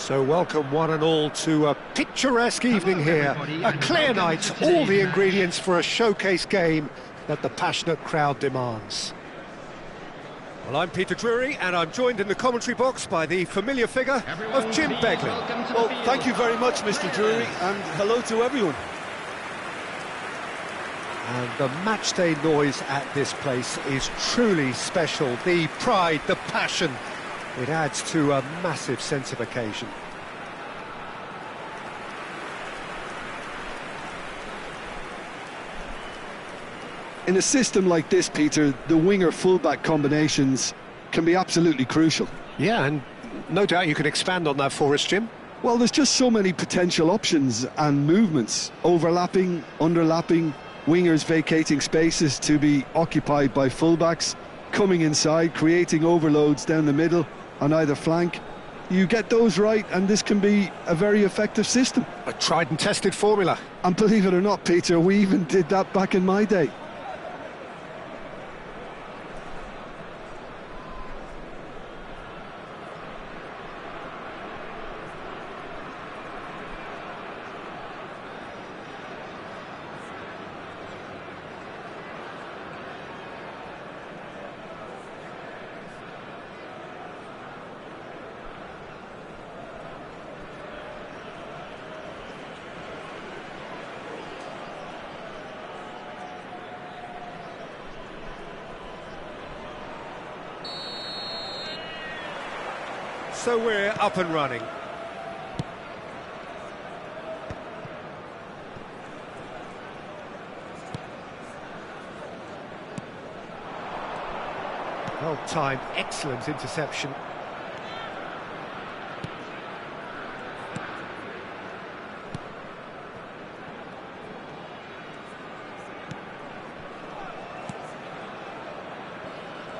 So welcome one and all to a picturesque evening here, a clear night, all the ingredients for a showcase game that the passionate crowd demands. Well, I'm Peter Drury, and I'm joined in the commentary box by the familiar figure of Jim Beglin. Well, thank you very much, Mr. Drury, and hello to everyone. And the matchday noise at this place is truly special. The pride, the passion, it adds to a massive sense of occasion. In a system like this, Peter, the winger-fullback combinations can be absolutely crucial. Yeah, and no doubt you can expand on that for us, Jim. Well, there's just so many potential options and movements, overlapping, underlapping, wingers vacating spaces to be occupied by fullbacks, coming inside, creating overloads down the middle on either flank. You get those right and this can be a very effective system. A tried and tested formula. And believe it or not, Peter, we even did that back in my day. So we're up and running. Well timed, excellent interception.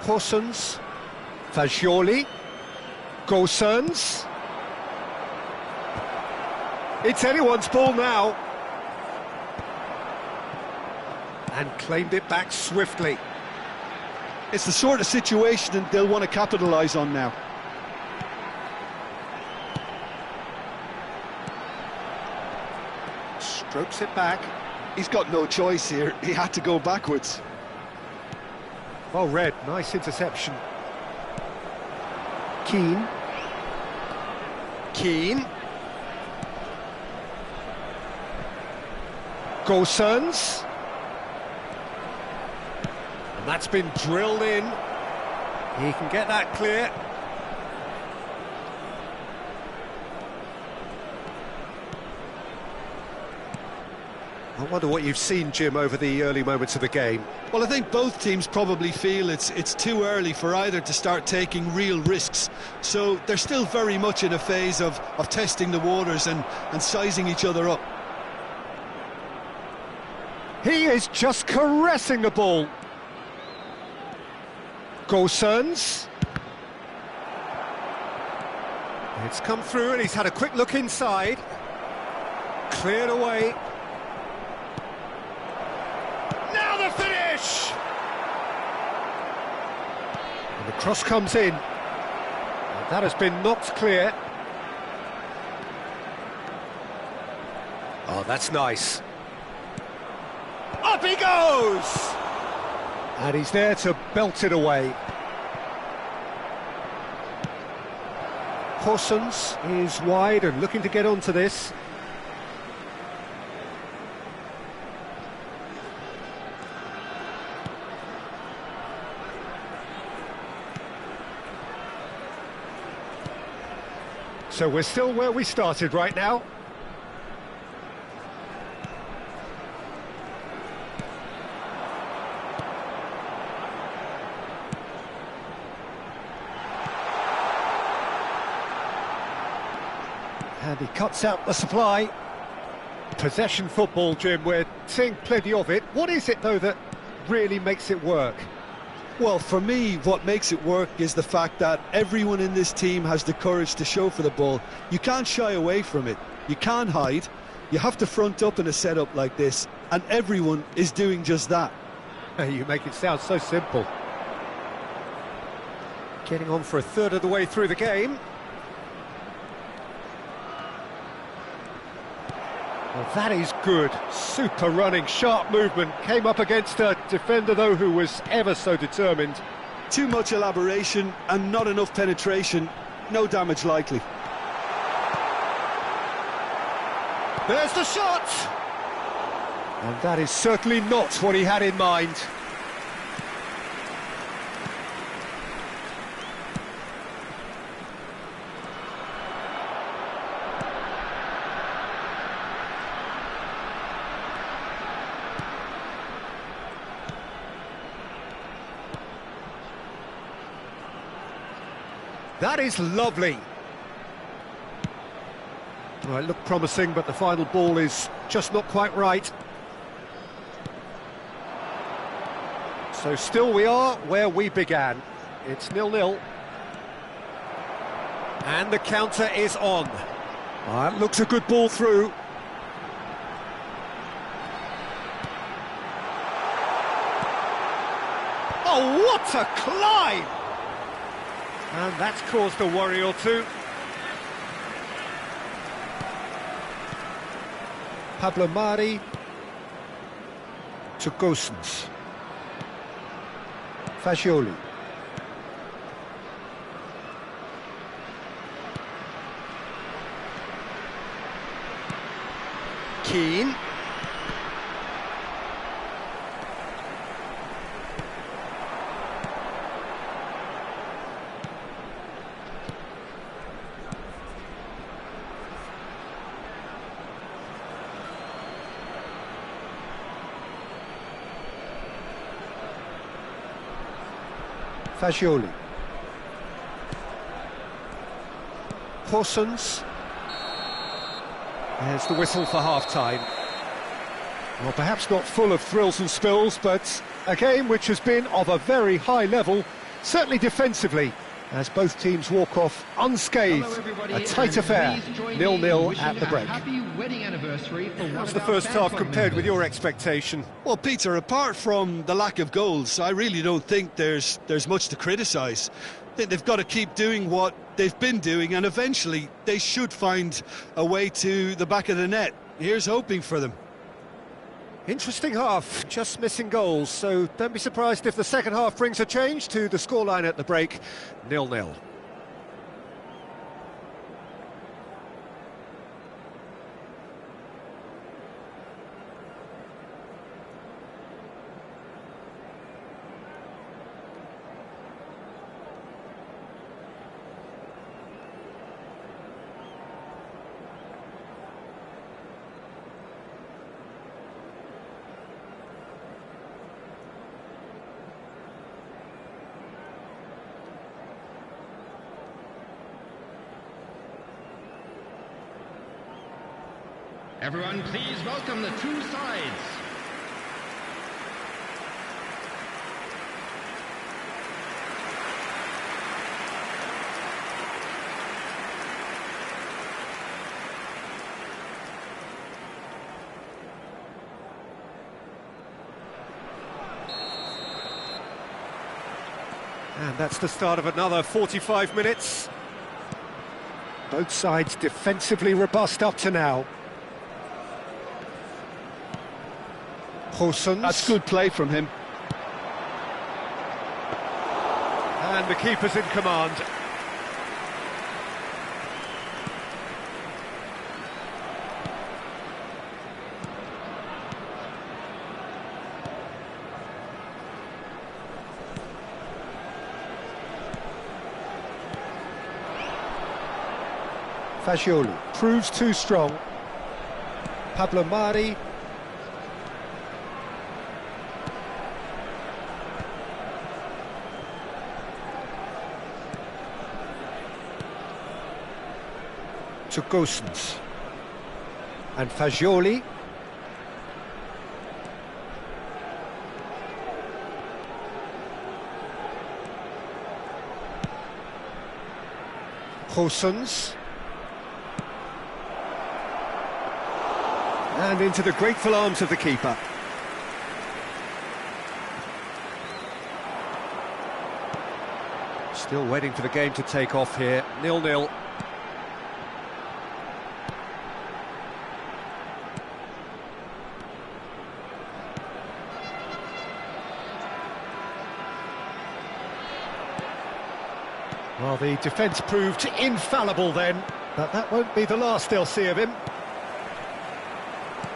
Parsons, Fagioli. Gosens. It's anyone's ball now. And claimed it back swiftly. It's the sort of situation that they'll want to capitalise on now. Strokes it back. He's got no choice here. He had to go backwards. Well read, nice interception. Keane. Gosens. And that's been drilled in. He can get that clear. I wonder what you've seen, Jim, over the early moments of the game. Well, I think both teams probably feel it's too early for either to start taking real risks. So they're still very much in a phase of testing the waters and sizing each other up. He is just caressing the ball. Gosens. It's come through and he's had a quick look inside. Cleared away. Now the finish! And the cross comes in. And that has been knocked clear. Oh, that's nice. Up he goes! And he's there to belt it away. Parsons is wide and looking to get onto this. So we're still where we started right now. And he cuts out the supply. Possession football, Jim, we're seeing plenty of it. What is it, though, that really makes it work? Well, for me, what makes it work is the fact that everyone in this team has the courage to show for the ball. You can't shy away from it. You can't hide. You have to front up in a setup like this, and everyone is doing just that. You make it sound so simple. Getting on for a third of the way through the game. Well, that is good. Super running, sharp movement. Came up against a defender, though, who was ever so determined. Too much elaboration and not enough penetration. No damage likely. There's the shot! And that is certainly not what he had in mind. That is lovely. Well, it looked promising, but the final ball is just not quite right. So still we are where we began. It's 0-0. And the counter is on. That looks a good ball through. Oh, what a climb! And that's caused a worry or two. Pablo Mari to Gosens. Fagioli. Keane. Fagioli. Horsens. There's the whistle for half-time. Well, perhaps not full of thrills and spills, but a game which has been of a very high level, certainly defensively, as both teams walk off unscathed. A tight affair, 0-0 at the break. How's the first half compared with your expectation? Well, Peter, apart from the lack of goals, I really don't think there's much to criticise. They've got to keep doing what they've been doing, and eventually they should find a way to the back of the net. Here's hoping for them. Interesting half, just missing goals, so don't be surprised if the second half brings a change to the scoreline at the break, 0-0. Everyone, please welcome the two sides. And that's the start of another 45 minutes. Both sides defensively robust up to now. Horsens. That's good play from him. And the keeper's in command. Fagioli proves too strong. Pablo Mari. To Gosens. And Fagioli. Horsens. And into the grateful arms of the keeper. Still waiting for the game to take off here, 0-0. Well, the defence proved infallible then, but that won't be the last they'll see of him.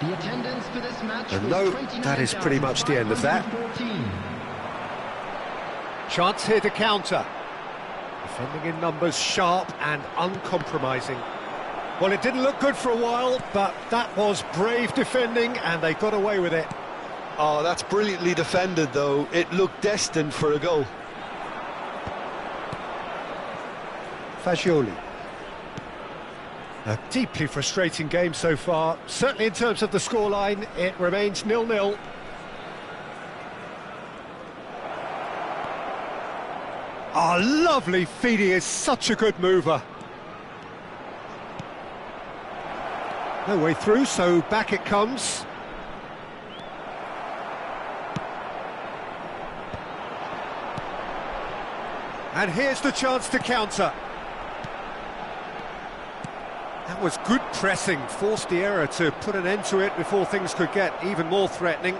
The attendance for this match And was no, that is pretty much the end of that. 29,514. Chance here to counter. Defending in numbers, sharp and uncompromising. Well, it didn't look good for a while, but that was brave defending and they got away with it. Oh, that's brilliantly defended, though. It looked destined for a goal. Fagioli. A deeply frustrating game so far. Certainly in terms of the scoreline, it remains 0-0. Ah, lovely feeding, is such a good mover. No way through, so back it comes. And here's the chance to counter. That was good pressing, forced the error to put an end to it before things could get even more threatening.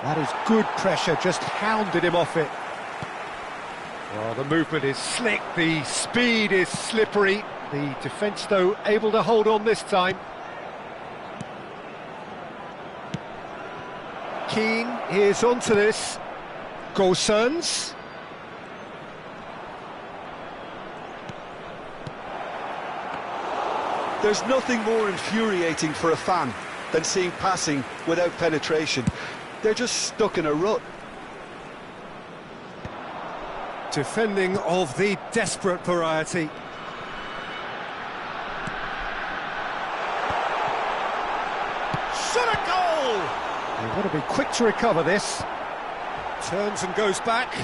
That is good pressure, just hounded him off it. Well, the movement is slick, the speed is slippery. The defence, though, able to hold on this time. Keane is onto this. Gosens. There's nothing more infuriating for a fan than seeing passing without penetration. They're just stuck in a rut. Defending of the desperate variety. Shot a goal! They want to be quick to recover this. Turns and goes back.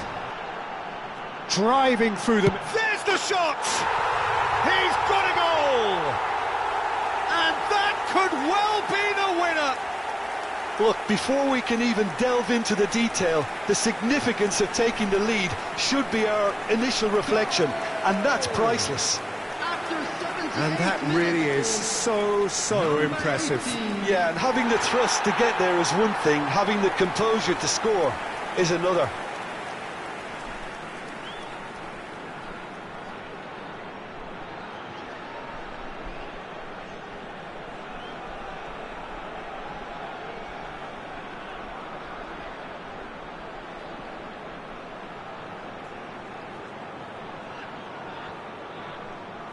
Driving through them. There's the shot! He's got a goal! And that could well be the winner! Look, before we can even delve into the detail, the significance of taking the lead should be our initial reflection, and that's priceless. And that really is so impressive. Yeah, and having the thrust to get there is one thing, having the composure to score is another.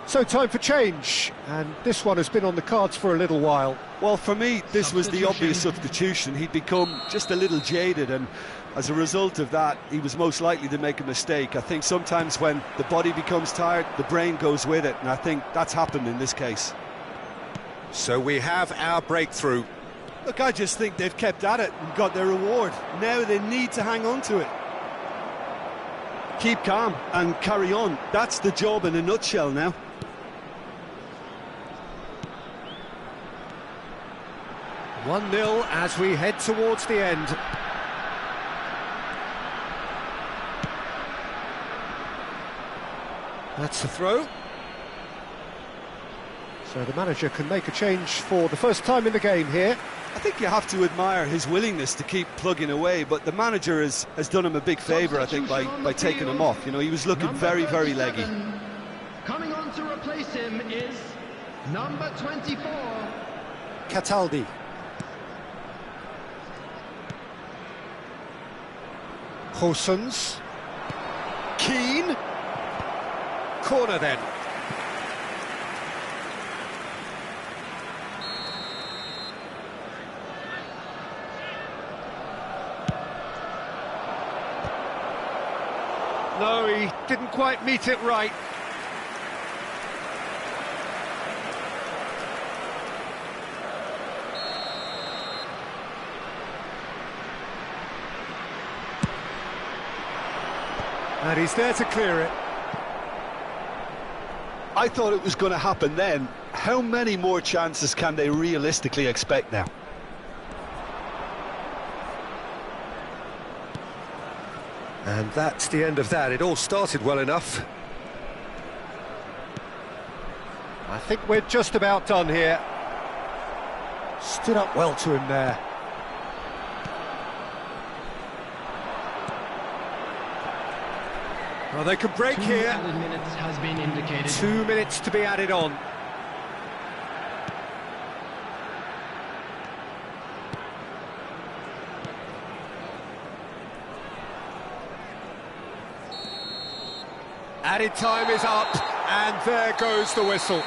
So time for change, and this one has been on the cards for a little while. Well, for me, this was the obvious substitution. He'd become just a little jaded, and as a result of that, he was most likely to make a mistake. I think sometimes when the body becomes tired, the brain goes with it, and I think that's happened in this case. So we have our breakthrough. Look, I just think they've kept at it and got their reward. Now they need to hang on to it. Keep calm and carry on. That's the job in a nutshell now. 1-0 as we head towards the end. That's the throw. So the manager can make a change for the first time in the game here. I think you have to admire his willingness to keep plugging away, but the manager has done him a big favour, I think, by taking him off. You know, he was looking very leggy. Coming on to replace him is number 24. Cataldi. Gosens. Keane. Corner then. No, he didn't quite meet it right. And he's there to clear it. I thought it was going to happen then. How many more chances can they realistically expect now? And that's the end of that. It all started well enough. I think we're just about done here. Stood up well to him there. Well, they can break here. 2 minutes has been indicated. 2 minutes to be added on. Added time is up, and there goes the whistle.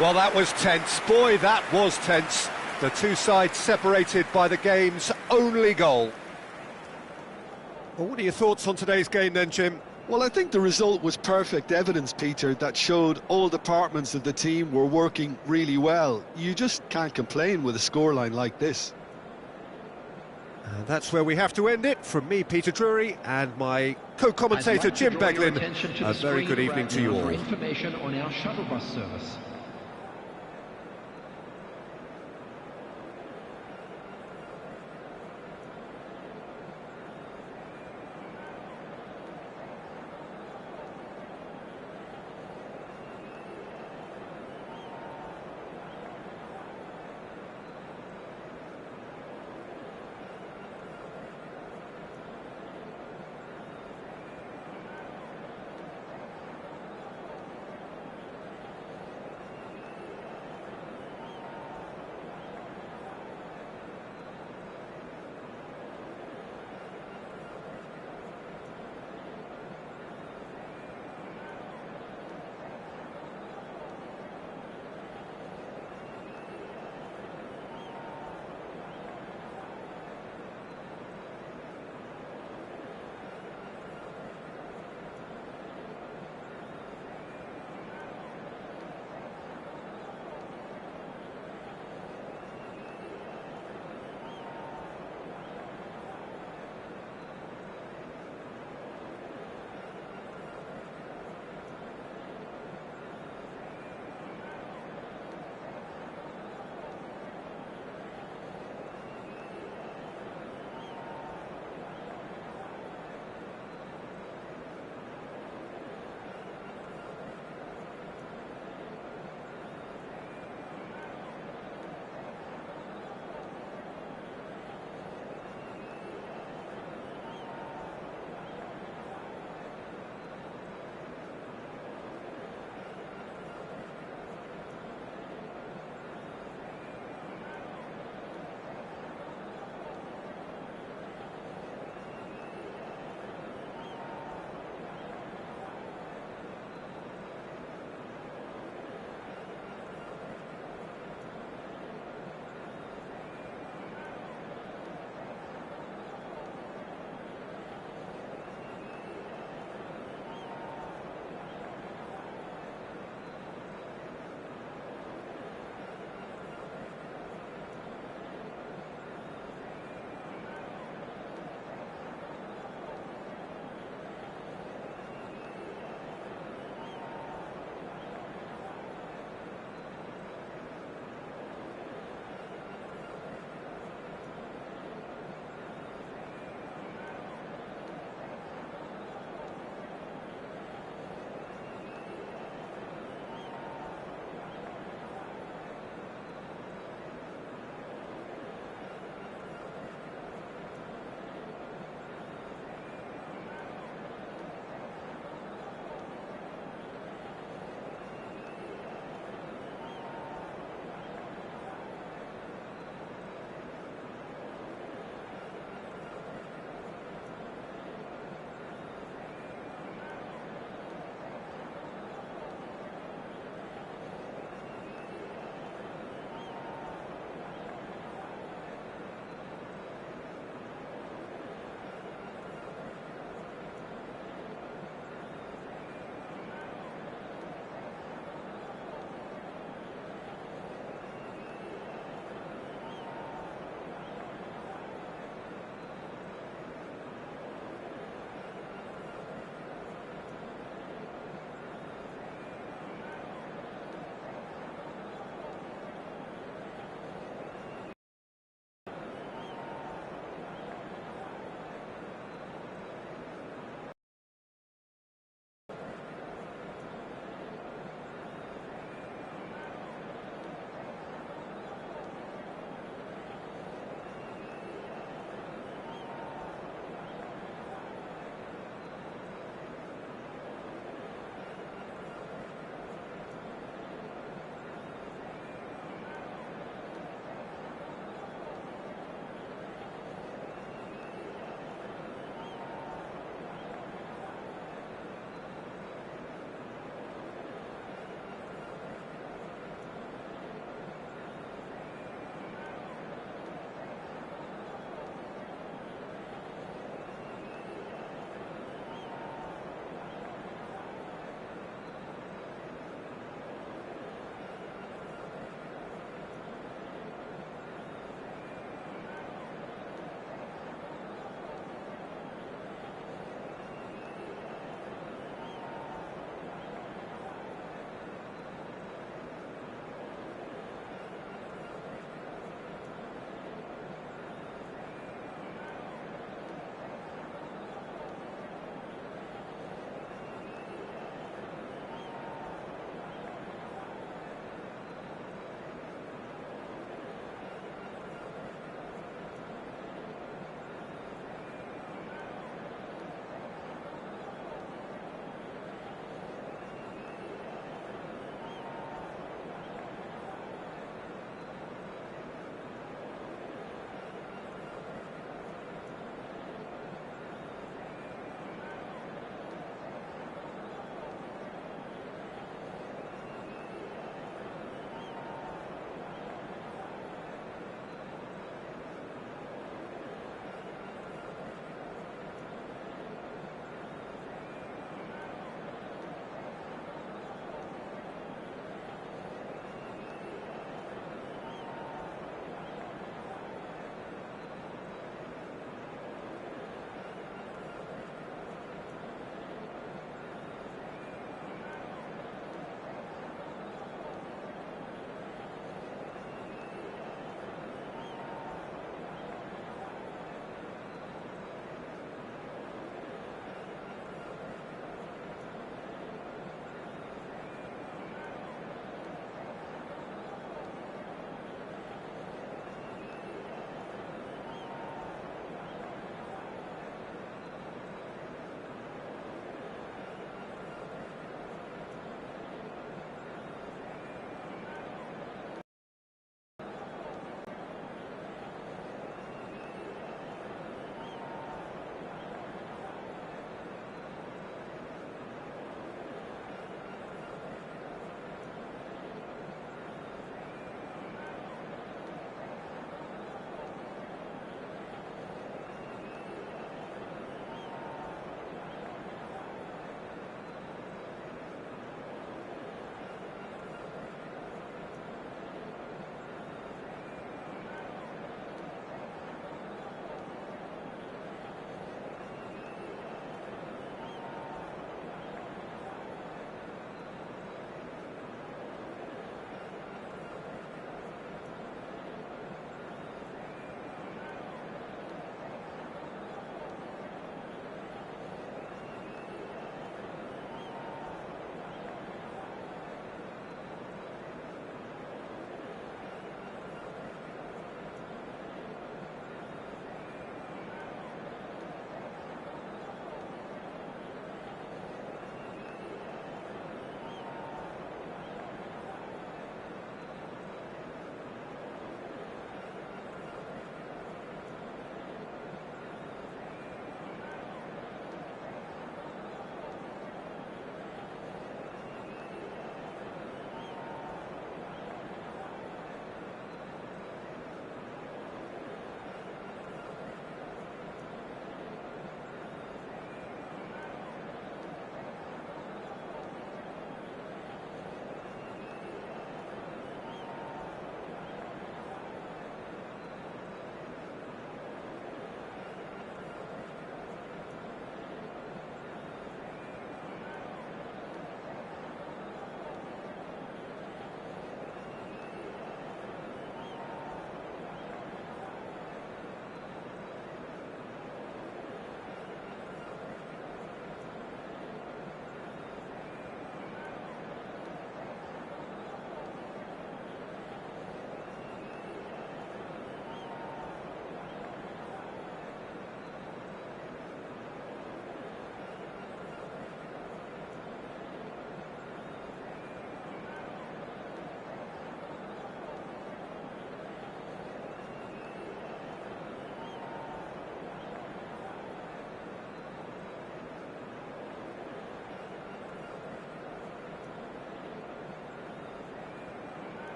Well, that was tense. Boy, that was tense. The two sides separated by the game's only goal. Well, what are your thoughts on today's game then, Jim? Well, I think the result was perfect evidence, Peter, that showed all departments of the team were working really well. You just can't complain with a scoreline like this. And that's where we have to end it. From me, Peter Drury, and my co-commentator, Jim Beglin. A very good evening to you all. For information on our shuttle bus service.